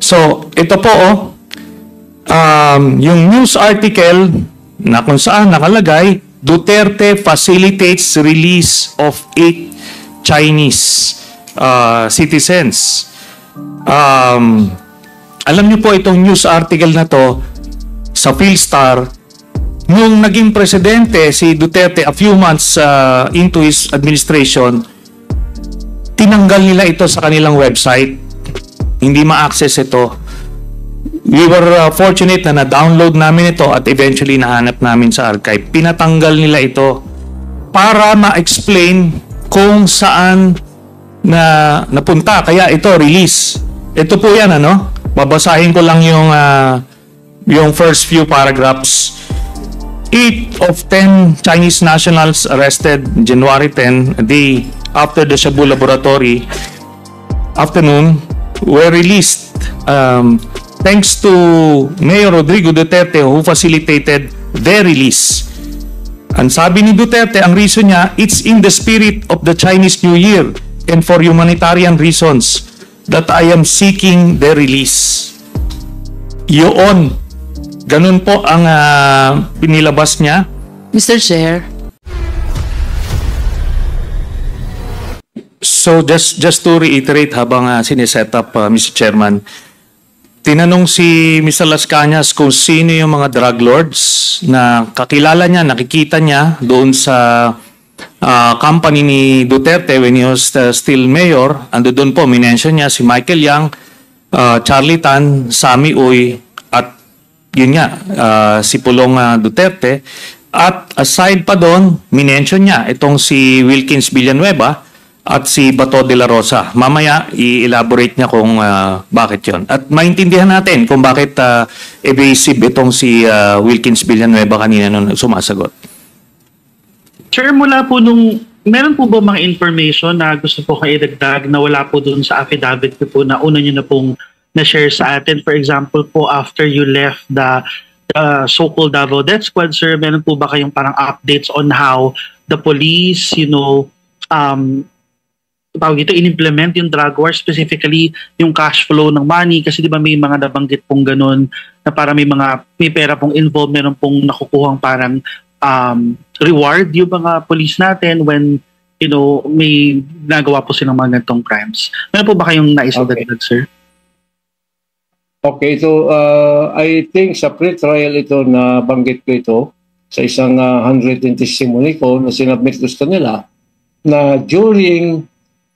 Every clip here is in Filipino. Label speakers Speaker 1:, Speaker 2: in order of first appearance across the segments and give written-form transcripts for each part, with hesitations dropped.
Speaker 1: So, ito po, yung news article na kung saan nakalagay, Duterte facilitates release of 8 Chinese citizens. Alam niyo po itong news article na to sa Philstar, nung naging presidente si Duterte a few months into his administration, tinanggal nila ito sa kanilang website. Hindi ma-access ito. We were fortunate na na-download namin ito at eventually nahanap namin sa archive. Pinatanggal nila ito para ma-explain kung saan na napunta. Kaya ito, release. Ito po yan, ano? Babasahin ko lang yung first few paragraphs. 8 of 10 Chinese nationals arrested January 10, a day after the Shabu laboratory afternoon, were released thanks to Mayor Rodrigo Duterte who facilitated their release. Ang sabi ni Duterte, ang reason niya, it's in the spirit of the Chinese New Year and for humanitarian reasons that I am seeking their release. Yun. Ganun po ang pinilabas niya.
Speaker 2: Mr. Chair.
Speaker 1: So just to reiterate habang sineset up, Mr. Chairman, tinanong si Mr. Las Cañas kung sino yung mga drug lords na kakilala niya, nakikita niya doon sa company ni Duterte when he was still mayor. Ando doon po, minention niya si Michael Yang, Charlie Tan, Sammy Uy, at yun nga, si Pulong Duterte. At aside pa doon, minention niya itong si Wilkins Villanueva at si Bato de la Rosa. Mamaya, i-elaborate niya kung bakit yon. At maintindihan natin kung bakit evasive itong si Wilkins Villanueva kanina nung sumasagot.
Speaker 3: Sir, mula po meron po ba mga information na gusto po kayo idagdag na wala po dun sa affidavit ko po na una nyo na pong na-share sa atin? For example po, after you left the so-called Davao Death Squad, sir, meron po ba kayong parang updates on how the police, in-implement yung drug war, specifically yung cash flow ng money, kasi di ba may mga nabanggit pong ganun na para may pera pong involved, meron pong nakukuhang parang reward yung mga police natin when may nagawa po silang mga ganitong crimes. Meron po ba kayong naisagdag, sir?
Speaker 4: Okay, so I think sa pre-trial ito na banggit ko ito sa isang handwritten testimony ko na sinabmit ko sa nila na during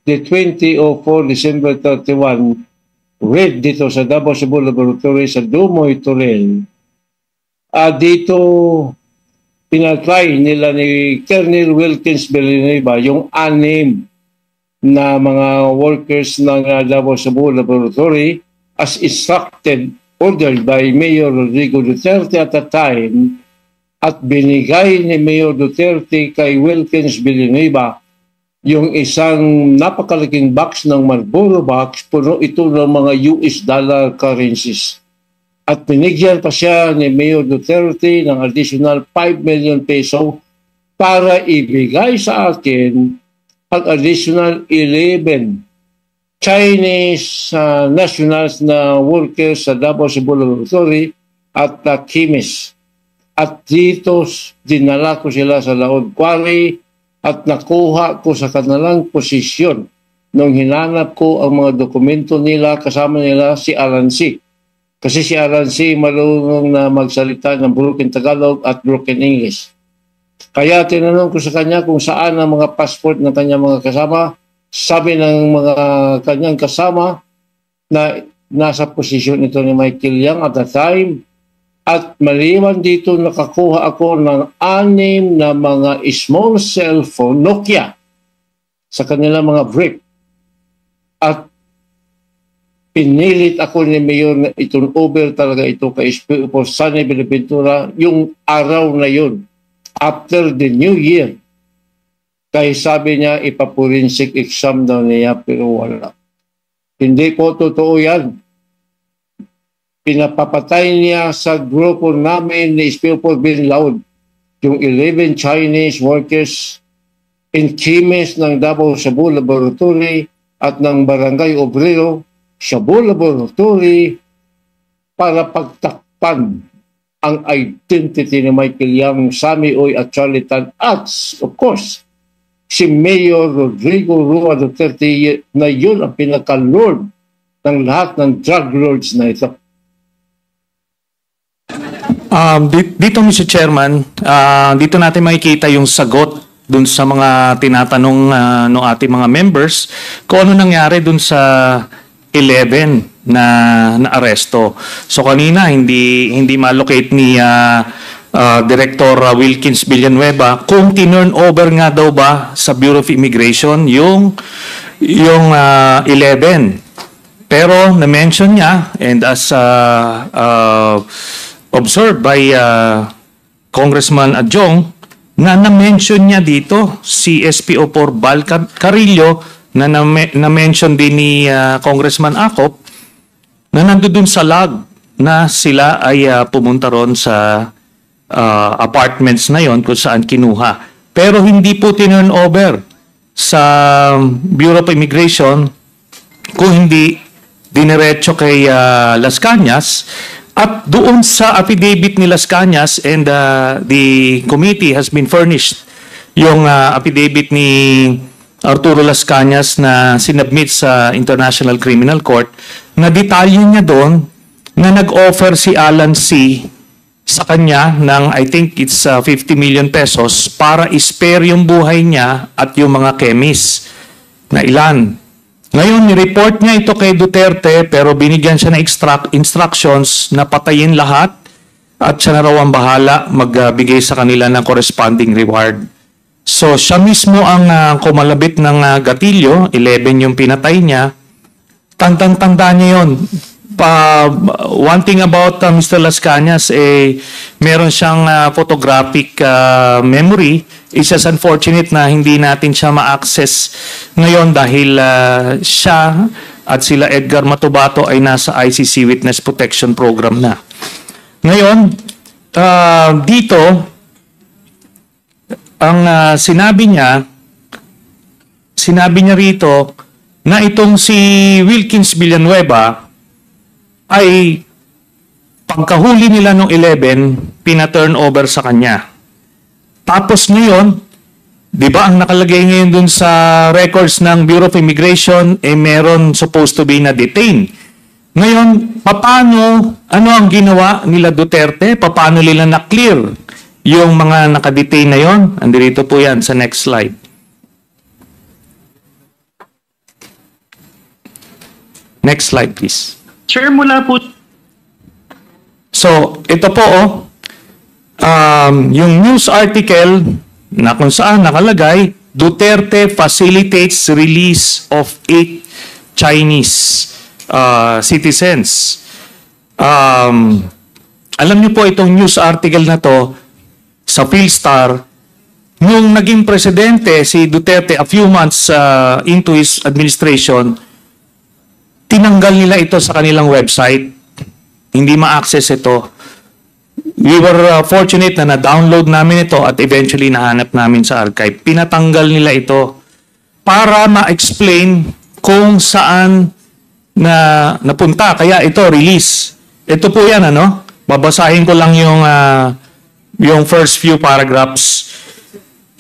Speaker 4: the 2004 December 31 raid dito sa Davao Cebu Laboratory sa Dumoy Torel, dito pinatry nila ni Colonel Wilkins Villanueva yung 6 na mga workers ng Davao Cebu Laboratory as instructed, ordered by Mayor Rodrigo Duterte at the time, at binigay ni Mayor Duterte kay Wilkins Villanueva yung isang napakalaking box ng Marlboro box, puno ito ng mga US dollar currencies. At binigyan pa siya ni Mayor Duterte ng additional 5 million peso para ibigay sa akin ang additional 11 Chinese nationals na workers sa Davao Cebu Laboratory at chemists. At dito dinala ko sila sa Laod Quarry at nakuha ko sa kanilang posisyon nung hinanap ko ang mga dokumento nila, kasama nila si Alan C. Kasi si Alan C. marunong na magsalita ng broken Tagalog at broken English. Kaya tinanong ko sa kanya kung saan ang mga passport ng kanyang mga kasama. Sabi ng mga kanyang kasama na nasa posisyon ito ni Michael Yang at the time. At maliban dito, nakakuha ako ng 6 na mga small cellphone, Nokia, sa kanilang mga brick. At pinilit ako ni Mayor na itong over talaga ito kay SPO Sunny Benaventura yung araw na yun, after the New Year. Kaya sabi niya, ipaforensic exam daw niya, pero wala. Hindi po totoo yan. Pinapapatay niya sa grupo namin ni Spilpo Bin Laud yung 11 Chinese workers in chemist ng Davao Cebu Laboratory at ng Barangay Obrero Shabu Laboratory para pagtakpan ang identity ni Michael Yang, Sammy Oy at Charlie Tan at, of course, si Mayor Rodrigo Roa Duterte na yun ang pinaka-lord ng lahat ng drug lords na ito.
Speaker 1: Dito, Mr. Chairman, dito natin makikita yung sagot dun sa mga tinatanong ng ating mga members kung ano nangyari dun sa 11 na aresto. So kanina hindi malocate ni Director Wilkins Villanueva kung tinurn over nga daw ba sa Bureau of Immigration yung 11. Pero na-mention niya, and as observed by Congressman Adjong, na-mention niya dito si SPO4 Val Carillo na-mention din ni Congressman Acop na nandoon sa log na sila ay pumunta ron sa apartments na yon kung saan kinuha. Pero hindi po tinurn over sa Bureau of Immigration kung hindi diniretso kay Las Cañas. At doon sa affidavit ni Las Cañas, and the committee has been furnished yung affidavit ni Arturo Las Cañas na sinubmit sa International Criminal Court, na detalye niya doon na nag-offer si Alan C. sa kanya ng I think it's 50 million pesos para i-spare yung buhay niya at yung mga chemists na ilan. Ngayon, ni-report niya ito kay Duterte pero binigyan siya ng instructions na patayin lahat at siya na raw ang bahala magbigay sa kanila ng corresponding reward. So, siya mismo ang kumalabit ng gatilyo, 11 yung pinatay niya. Tandang-tanda niya yun. One thing about Mr. Las Cañas, meron siyang photographic memory. It's just unfortunate na hindi natin siya ma-access ngayon dahil siya at sila Edgar Matubato ay nasa ICC Witness Protection Program na. Ngayon, dito, ang sinabi niya rito na itong si Wilkins Villanueva ay pagkahuli nila nung 11, pina-turn over sa kanya. Tapos ngayon, di ba ang nakalagay ngayon dun sa records ng Bureau of Immigration, meron supposed to be na detain. Ngayon, ano ang ginawa nila Duterte? Paano nila na-clear yung mga nakadetain na yon? Andirito po yan sa next slide. Next slide, please.
Speaker 3: Sir, mula po...
Speaker 1: So, ito po, yung news article na kung saan nakalagay, Duterte facilitates release of 8 Chinese citizens. Alam niyo po itong news article na to sa Philstar, nung naging presidente si Duterte a few months into his administration, tinanggal nila ito sa kanilang website. Hindi ma-access ito. We were fortunate na na-download namin ito at eventually nahanap namin sa archive. Pinatanggal nila ito para ma-explain kung saan na napunta. Kaya ito, release. Ito po yan, ano? Babasahin ko lang yung first few paragraphs.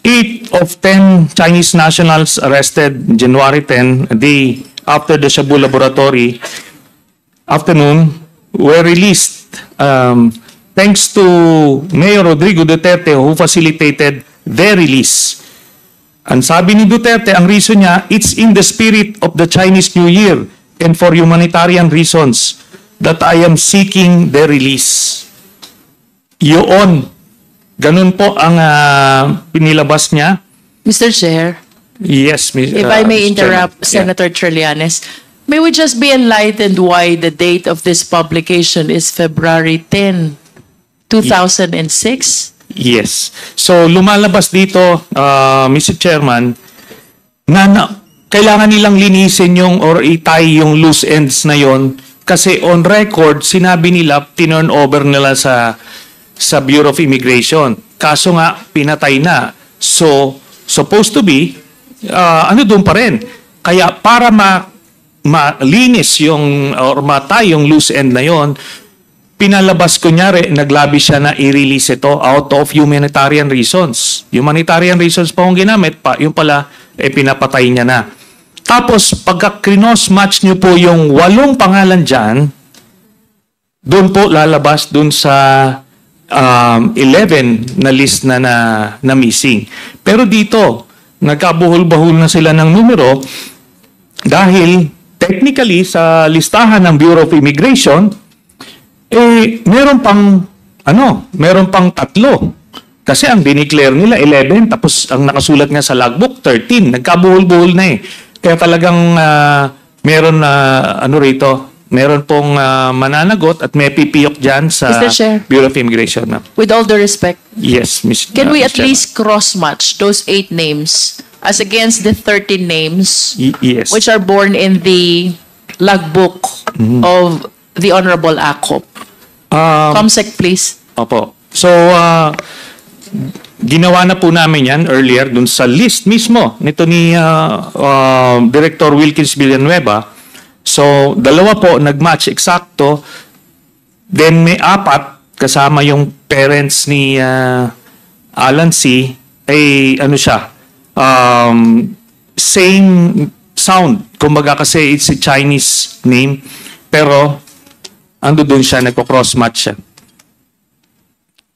Speaker 1: 8 of 10 Chinese nationals arrested January 10, a day after the Shabu Laboratory afternoon, were released thanks to Mayor Rodrigo Duterte who facilitated their release. Ang sabi ni Duterte, ang reason niya, it's in the spirit of the Chinese New Year and for humanitarian reasons that I am seeking their release. Yun. Ganun po ang pinilabas niya.
Speaker 2: Mr. Chair,
Speaker 1: Yes,
Speaker 2: if I may interrupt
Speaker 1: Chairman.
Speaker 2: Senator Trillanes, may we just be enlightened why the date of this publication is February 10, 2006?
Speaker 1: Yes. So lumalabas dito, Mr. Chairman, na kailangan nilang linisin yung or itay yung loose ends na yon kasi on record sinabi nila tinurn over nila sa Bureau of Immigration. Kaso nga pinatay na. So supposed to be ano doon pa rin. Kaya para malinis yung or matay yung loose end na yon, pinalabas kunyari, naglabi siya na i-release ito out of humanitarian reasons. Humanitarian reasons pa kung ginamit, yung pala, pinapatay niya na. Tapos, pagka cross-match niyo po yung 8 pangalan dyan, doon po lalabas doon sa 11 na list na missing. Pero dito, nagkabuhol-bahul na sila ng numero dahil technically sa listahan ng Bureau of Immigration, meron pang 3. Kasi ang dineclare nila 11, tapos ang nakasulat nga sa logbook 13. Nagkabuhol-buhol na eh. Kaya talagang meron pong mananagot at may pipiyok dyan sa
Speaker 2: Mr. Chair.
Speaker 1: Bureau of Immigration. Ma'am.
Speaker 2: With all due respect,
Speaker 1: Yes, Ms.
Speaker 2: can we at
Speaker 1: Chairman.
Speaker 2: least cross-match those 8 names as against the 13 names
Speaker 1: Yes.
Speaker 2: which are born in the logbook of the Honorable ACOP? Comsec, please.
Speaker 1: Opo. So, ginawa na po namin yan earlier dun sa list mismo nito ni Director Wilkins Villanueva. So, 2 po nag-match eksakto. Then may 4 kasama yung parents ni Alan C. Same sound. Kumbaga kasi it's a Chinese name. Pero, ando doon siya, nagpo-cross-match siya.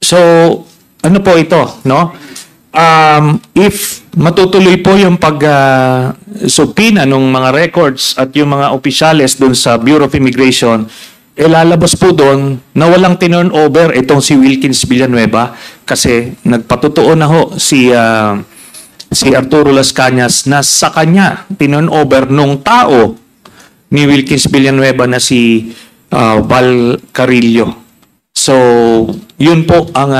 Speaker 1: So, ano po ito, no? If matutuloy po yung pag-subpoena ng mga records at yung mga opisyales doon sa Bureau of Immigration, lalabas po doon na walang tinurn over itong si Wilkins Villanueva kasi nagpatotoo na ho si Arturo Las Cañas na sa kanya tinurn over nung tao ni Wilkins Villanueva na si Val Carrillo. So, yun po ang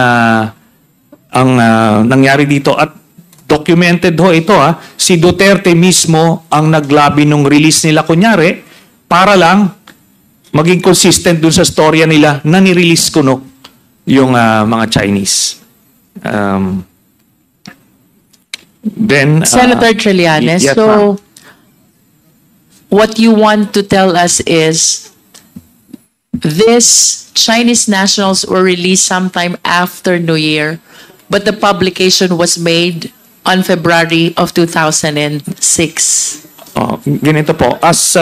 Speaker 1: nangyari dito at documented ho ito si Duterte mismo ang naglabi nung release nila kunyari para lang maging consistent dun sa storya nila na nirelease ko yung mga Chinese. Then
Speaker 2: Senator Trillanes,
Speaker 1: yes,
Speaker 2: so
Speaker 1: ma'am.
Speaker 2: what you want to tell us is these Chinese nationals were released sometime after New Year, but the publication was made on February of 2006.
Speaker 1: Ganito po, as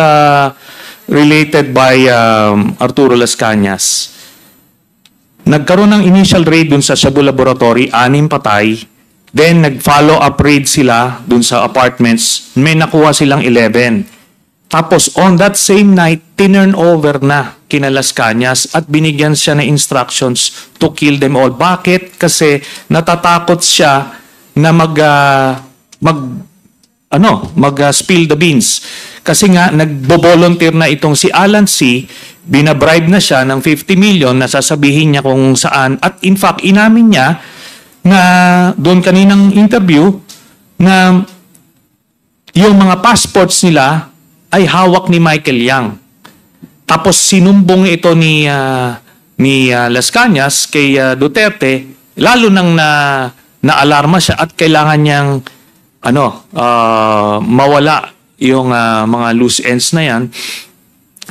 Speaker 1: related by Arturo Las Cañas, nagkaroon ng initial raid dun sa Shabu Laboratory, 6 patay. Then nag-follow up raid sila dun sa apartments, may nakuha silang 11. Tapos on that same night, tinurn over na kina Las Cañas at binigyan siya ng instructions to kill them all. Bakit? Kasi natatakot siya na mag-spill the beans. Kasi nga, nagbo-volunteer na itong si Alan C., binabribe na siya ng 50 million na sasabihin niya kung saan. At in fact, inamin niya na doon kaninang interview na yung mga passports nila ay hawak ni Michael Yang. Tapos sinumbong ito ni Las Cañas kay Duterte, lalo nang na-alarma siya at kailangan niyang mawala yung mga loose ends na yan,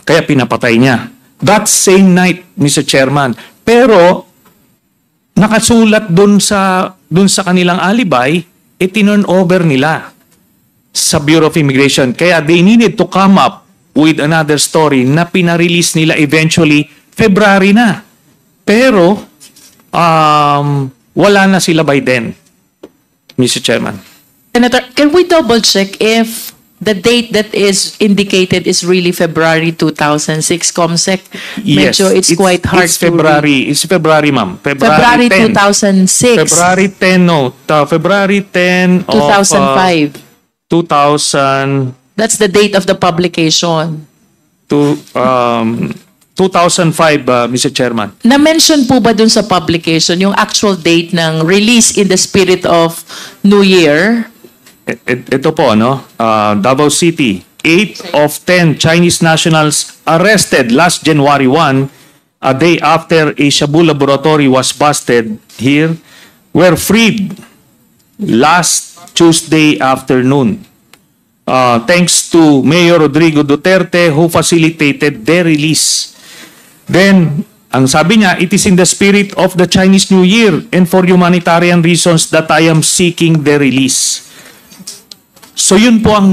Speaker 1: kaya pinapatay niya. That same night, Mr. Chairman. Pero, nakasulat dun sa kanilang alibay, tinurn over nila sa Bureau of Immigration. Kaya they needed to come up with another story na pinarelease nila eventually February na. Pero, wala na sila by then, Mr. Chairman.
Speaker 2: Senator, can we double check if the date that is indicated is really February 2006, Comsec?
Speaker 1: Yes.
Speaker 2: Medyo it's quite hard
Speaker 1: It's February. It's February, ma'am.
Speaker 2: February
Speaker 1: 10.
Speaker 2: 2006.
Speaker 1: February 10, no. February 10 of
Speaker 2: 2005.
Speaker 1: 2000
Speaker 2: That's the date of the publication.
Speaker 1: 2005, Mr. Chairman.
Speaker 2: Na-mention po ba dun sa publication yung actual date ng release in the spirit of New Year?
Speaker 1: Ito po, Davao City. 8 of 10 Chinese nationals arrested last January 1, a day after a Shabu laboratory was busted here, were freed last Tuesday afternoon. thanks to Mayor Rodrigo Duterte who facilitated their release. Then, ang sabi niya, it is in the spirit of the Chinese New Year and for humanitarian reasons that I am seeking their release. So yun po ang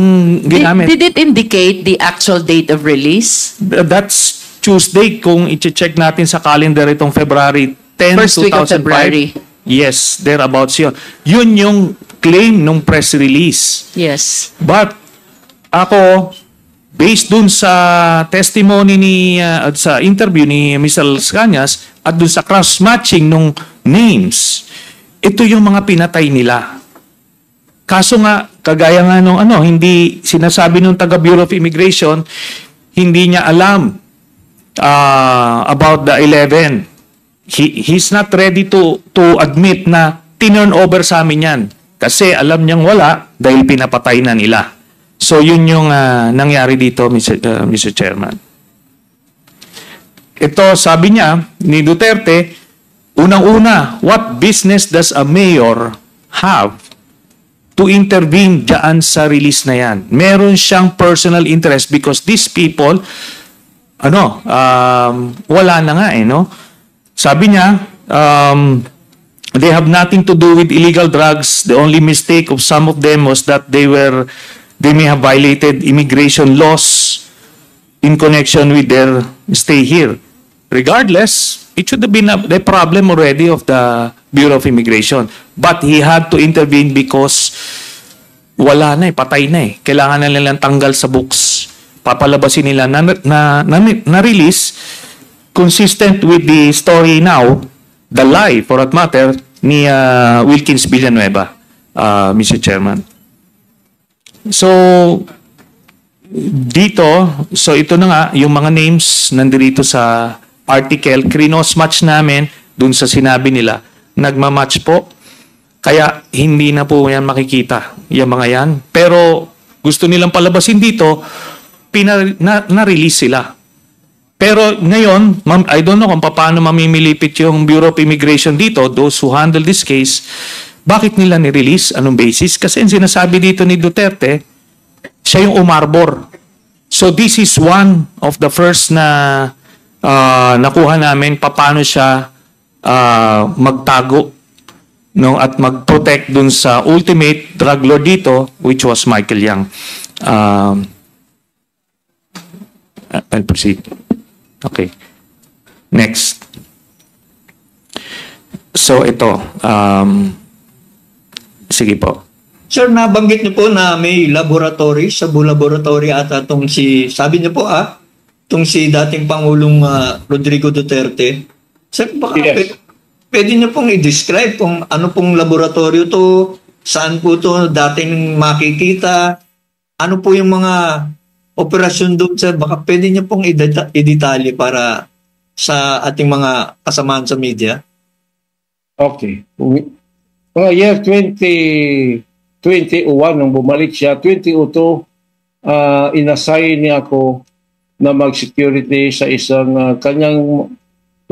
Speaker 1: ginamit.
Speaker 2: Did it indicate the actual date of release?
Speaker 1: That's Tuesday kung i-check natin sa calendar itong February 10,
Speaker 2: First week of
Speaker 1: 2005.
Speaker 2: February.
Speaker 1: Yes, thereabouts yun. Yun yung claim ng press release.
Speaker 2: Yes.
Speaker 1: But ako, based dun sa testimony at sa interview ni Mr. Las Cañas at dun sa cross-matching nung names, ito yung mga pinatay nila. Kaso nga, kagaya nga nung hindi sinasabi nung taga Bureau of Immigration, hindi niya alam about the 11. He's not ready to admit na tinurn over sa amin yan. Kasi alam niyang wala dahil pinapatay na nila. So yun yung nangyari dito, Mr. Chairman. Ito, sabi niya ni Duterte, unang-una, what business does a mayor have to intervene dyan sa release na yan? Meron siyang personal interest because these people, wala na nga no? Sabi niya, they have nothing to do with illegal drugs. The only mistake of some of them was that they may have violated immigration laws in connection with their stay here. Regardless, it should have been the problem already of the Bureau of Immigration. But he had to intervene because wala na patay na Kailangan na nilang tanggal sa books. Papalabasin nila na release consistent with the story now, the lie for that matter, ni Wilkins Villanueva, Mr. Chairman. So, dito, ito na nga, yung mga names nandito sa article, krinos-match namin dun sa sinabi nila. Nagmamatch po, kaya hindi na po yan makikita, yung mga yan. Pero gusto nilang palabasin dito, na-release sila. Pero ngayon, I don't know kung paano mamimilipit yung Bureau of Immigration dito, those who handle this case. Bakit nila ni-release? Anong basis? Kasi ang sinasabi dito ni Duterte, siya yung umarbor. So this is one of the first na nakuha namin paano siya magtago at mag-protect dun sa ultimate drug lord dito, which was Michael Yang. I'll proceed. Okay. Next. So ito, sige po.
Speaker 5: Sir, nabanggit niyo po na may laboratory, Shabu Laboratory ata sabi niyo po itong si dating Pangulong Rodrigo Duterte. Sir, baka
Speaker 4: Yes.
Speaker 5: pwede niyo pong i-describe kung ano pong laboratorio to, saan po to dating makikita, ano po yung mga operasyon doon, sir? Baka pwede niyo pong i-detalye para sa ating mga kasamaan sa media.
Speaker 4: Okay. Mga year 2021, nung bumalik siya, 2002, inassign niya ako na mag-security sa isang kanyang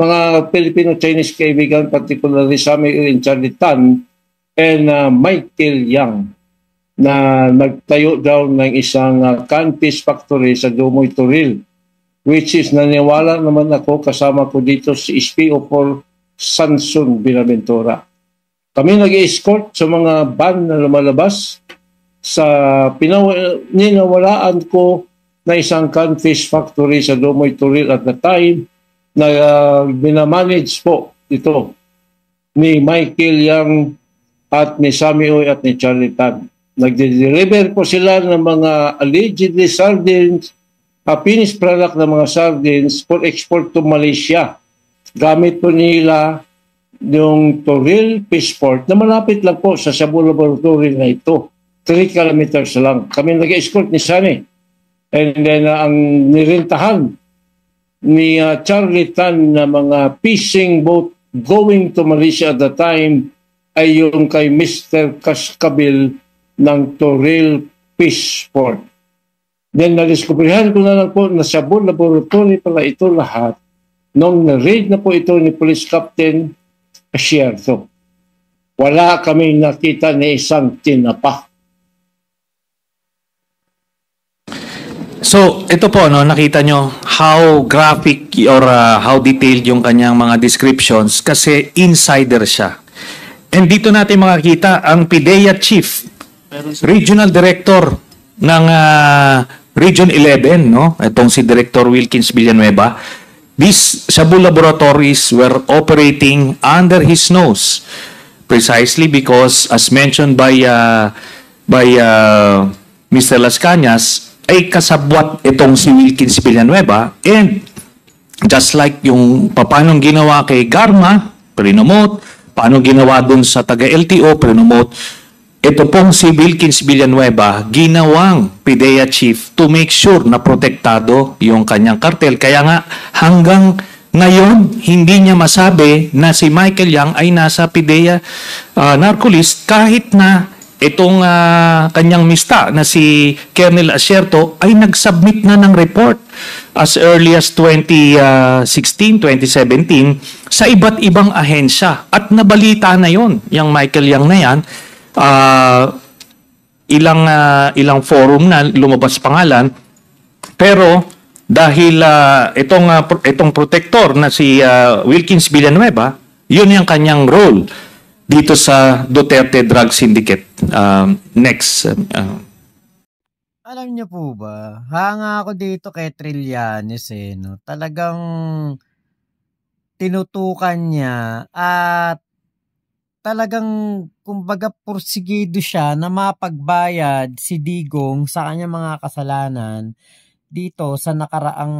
Speaker 4: mga Filipino-Chinese kaibigan, particularly Samuel and Charlie Tan and Michael Yang, na nagtayo daw ng isang canfish factory sa Dumoy, Toril, which is naniwala naman ako, kasama ko dito si SPO4 Sanson Binaventura. Kami nag-escort sa mga van na lumalabas sa ninawalaan ko na isang canfish factory sa Dumoy, Toril at the time na binamanage po ito ni Michael Yang at ni Sammy Oy at ni Charlie Tan. Nagde-deliver po sila ng mga allegedly sardines, finished product ng mga sardines for export to Malaysia. Gamit po nila yung Toril Fish Port na malapit lang po sa Shabu Laboratory na ito. 3 kilometers lang. Kami nag-escort ni Sunny. And then ang nirintahan ni Charlie Tan na mga fishing boat going to Malaysia at the time ay yung kay Mr. Cascabil ng Toril Fish Port. Then nadiskubrihan ko na lang po na Shabu Laboratory pala ito lahat nung na-raid na po ito ni Police Captain Asierto. Wala kaming nakita ni isang tinapa.
Speaker 1: So, ito po, no, nakita nyo how graphic or how detailed yung kanyang mga descriptions kasi insider siya. And dito natin makakita ang PIDEA Chief, Regional Director ng Region 11, no? Itong si Director Wilkins Villanueva. These Shabu laboratories were operating under his nose precisely because, as mentioned by Mr. Las Cañas, ay kasabwat itong si Wilkins Villanueva, and just like yung paano ginawa kay Garma, prinomote, paano ginawa dun sa taga-LTO, prinomote, ito pong si Wilkins Villanueva, ginawang PIDEA Chief to make sure na protektado yung kanyang kartel. Kaya nga hanggang ngayon, hindi niya masabi na si Michael Yang ay nasa PIDEA narcolist kahit na itong kanyang mista na si Colonel Asierto ay nag-submit na ng report as early as 2016, 2017 sa iba't ibang ahensya. At nabalita na yon, yung Michael Yang na yan, ilang forum na lumabas pangalan, pero dahil itong protector na si Wilkins Villanueva, yun yung kanyang role dito sa Duterte Drug Syndicate. Next.
Speaker 6: Alam niyo po ba, hanga ako dito kay Trillanes no? Talagang tinutukan niya at talagang kumbaga porsigido siya na mapagbayad si Digong sa kanyang mga kasalanan dito sa nakaraang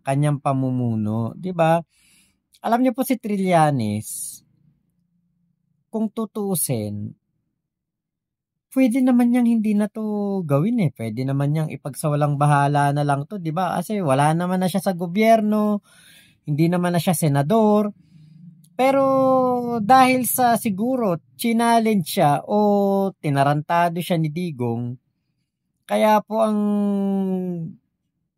Speaker 6: kanyang pamumuno, 'di ba? Alam niyo po si Trillanes, kung tutuusin, pwede naman niyang hindi na to gawin eh. Pwede naman niyang ipagsawalang bahala na lang to, 'di ba? Kasi wala naman na siya sa gobyerno, hindi naman na siya senador. Pero dahil sa siguro challenge siya o tinarantado siya ni Digong, kaya po ang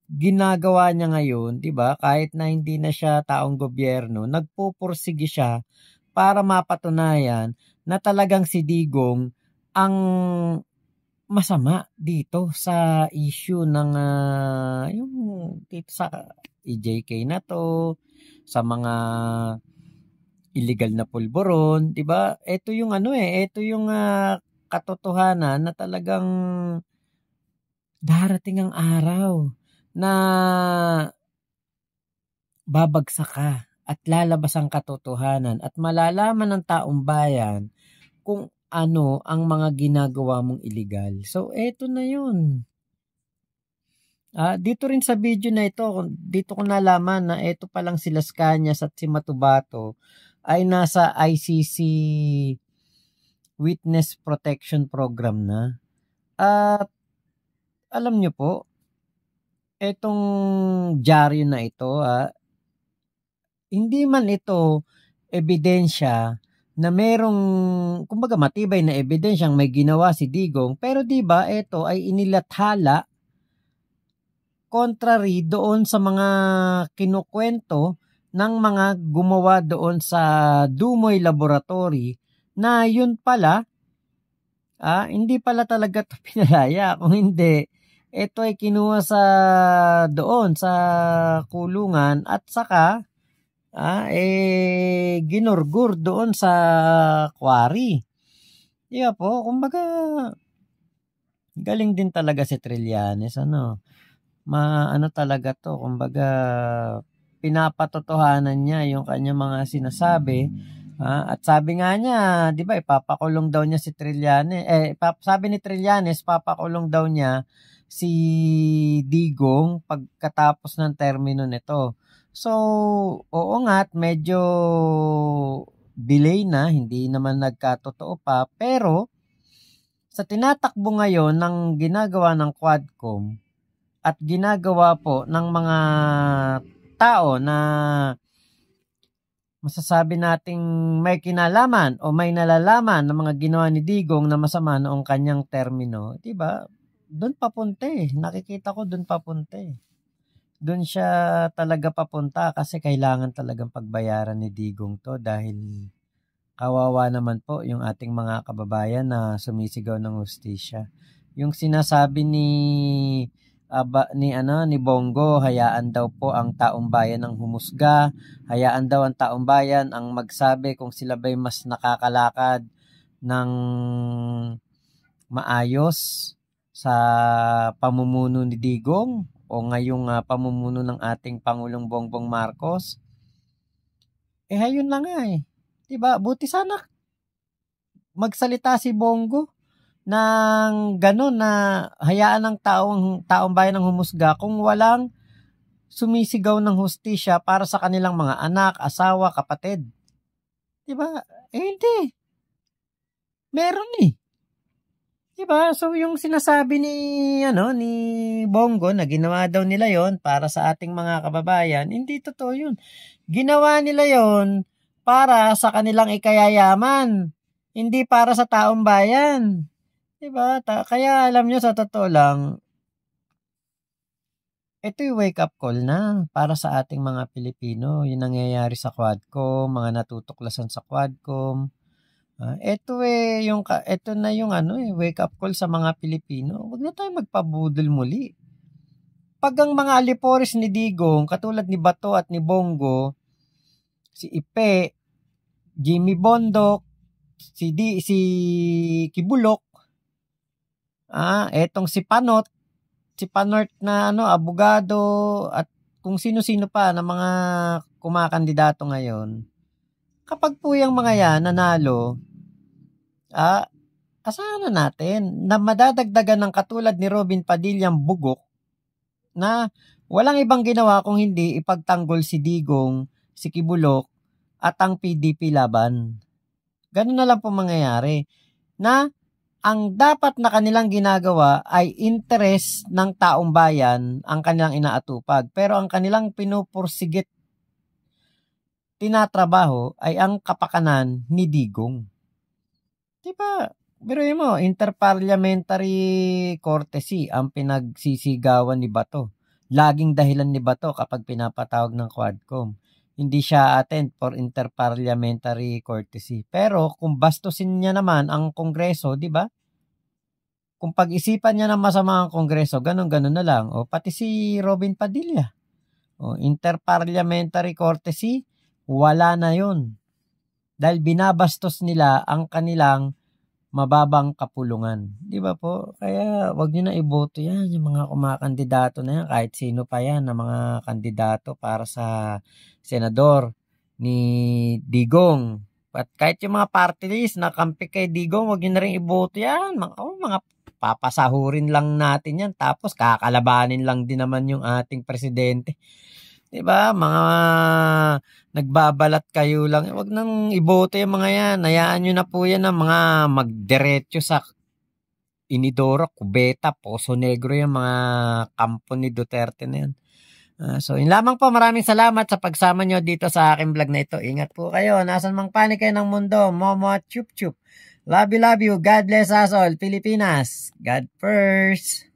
Speaker 6: ginagawa niya ngayon, 'di ba? Kahit na hindi na siya taong gobyerno, nagpupursige siya para mapatunayan na talagang si Digong ang masama dito sa issue ng yung dito sa EJK na to, sa mga illegal na pulburon, 'di ba? Ito yung ito yung katotohanan na talagang darating ang araw na babagsak ka at lalabas ang katotohanan at malalaman ng taong bayan kung ano ang mga ginagawa mong illegal. So, eto na yun. Dito rin sa video na ito, dito ko nalaman na eto palang si Las Cañas at si Matubato ay nasa ICC Witness Protection Program na. At alam nyo po, etong dyaryo na ito, hindi man ito ebidensya na merong, kumbaga matibay na ebidensyang may ginawa si Digong, pero di ba ito ay inilathala contrary doon sa mga kinukwento ng mga gumawa doon sa Dumoy Laboratory na yun pala, hindi pala talaga ito pinalaya. Kung hindi, ito ay kinuha sa doon sa kulungan at saka ginurgur doon sa quarry. Iya po, kumbaga galing din talaga si Trillanes, talaga to, kumbaga pinapatotohanan niya yung kanyang mga sinasabi. At sabi nga niya, 'di ba, ipapakulong daw niya si Trillanes. Sabi ni Trillanes, papakulong daw niya si Digong pagkatapos ng termino nito. So, oo nga, medyo delay na, hindi naman nagkatotoo pa, pero sa tinatakbo ngayon ng ginagawa ng Quadcom at ginagawa po ng mga tao na masasabi nating may kinalaman o may nalalaman ng mga ginawa ni Digong na masama noong kanyang termino, 'di ba? Doon papunta eh. Nakikita ko doon papunta eh. Doon siya talaga papunta kasi kailangan talagang pagbayaran ni Digong to dahil kawawa naman po yung ating mga kababayan na sumisigaw ng hustisya. Yung sinasabi ni ni Bongo, hayaan daw po ang taong bayan ng humusga, hayaan daw ang taong bayan ang magsabi kung sila ba'y mas nakakalakad ng maayos sa pamumuno ni Digong o ngayong pamumuno ng ating Pangulong Bongbong Marcos. Ayun na nga eh. Diba? Buti sana magsalita si Bongo ng gano'n na hayaan ng taong bayan ng humusga kung walang sumisigaw ng hustisya para sa kanilang mga anak, asawa, kapatid. Diba? Hindi. Meron eh. Diba? So yung sinasabi ni Bongo na ginawa daw nila yon para sa ating mga kababayan, hindi totoo yun. Ginawa nila yon para sa kanilang ikayayaman, hindi para sa taong bayan. Diba? Kaya alam nyo, sa totoo lang, ito yung wake up call na para sa ating mga Pilipino. Yung nangyayari sa Quadcom, mga natutuklasan sa Quadcom. Ito na yung wake up call sa mga Pilipino. Huwag na tayo magpabudol muli. Pag ang mga alipores ni Digong, katulad ni Bato at ni Bongo, si Ipe, Jimmy Bondok, si Kibulok, etong si Panot na abogado at kung sino-sino pa na mga kumakandidato ngayon. Kapag po yung mga yan nanalo, asahan na natin na madadagdagan ng katulad ni Robin Padillang bugok na walang ibang ginawa kung hindi ipagtanggol si Digong, si Kibulok at ang PDP laban. Ganun na lang po mangyayari na ang dapat na kanilang ginagawa ay interes ng taong bayan ang kanilang inaatupag. Pero ang kanilang pinupursigit, tinatrabaho ay ang kapakanan ni Digong. Diba? Biruin mo, interparliamentary courtesy ang pinagsisigawan ni Bato. Laging dahilan ni Bato kapag pinapatawag ng Quadcom. Hindi siya attend for interparliamentary courtesy. Pero kung bastusin niya naman ang Kongreso, di ba? Kung pag-isipan niya ng masama ang Kongreso, ganun-ganun na lang. O pati si Robin Padilla. O interparliamentary courtesy, wala na yun. Dahil binabastos nila ang kanilang mababang kapulungan. Di ba po? Kaya wag niyo na iboto yan, yung mga kumakandidato na yan, kahit sino pa yan, na mga kandidato para sa senador ni Digong. At kahit yung mga party list na kampi kay Digong, wag niyo na rin iboto yan. Mga papasahurin lang natin yan, tapos kakalabanin lang din naman yung ating presidente. Diba? Mga nagbabalat kayo lang. Huwag nang iboto yung mga yan. Hayaan nyo na po yan ng mga magdiretso sa Inidoro, Cubeta, Poso Negro, yung mga kampo ni Duterte na yan. So, yun lamang po. Maraming salamat sa pagsama nyo dito sa aking vlog na ito. Ingat po kayo. Nasaan mang panig kayo ng mundo. Momo at chup chup. Love you, love you. God bless us all. Pilipinas. God first.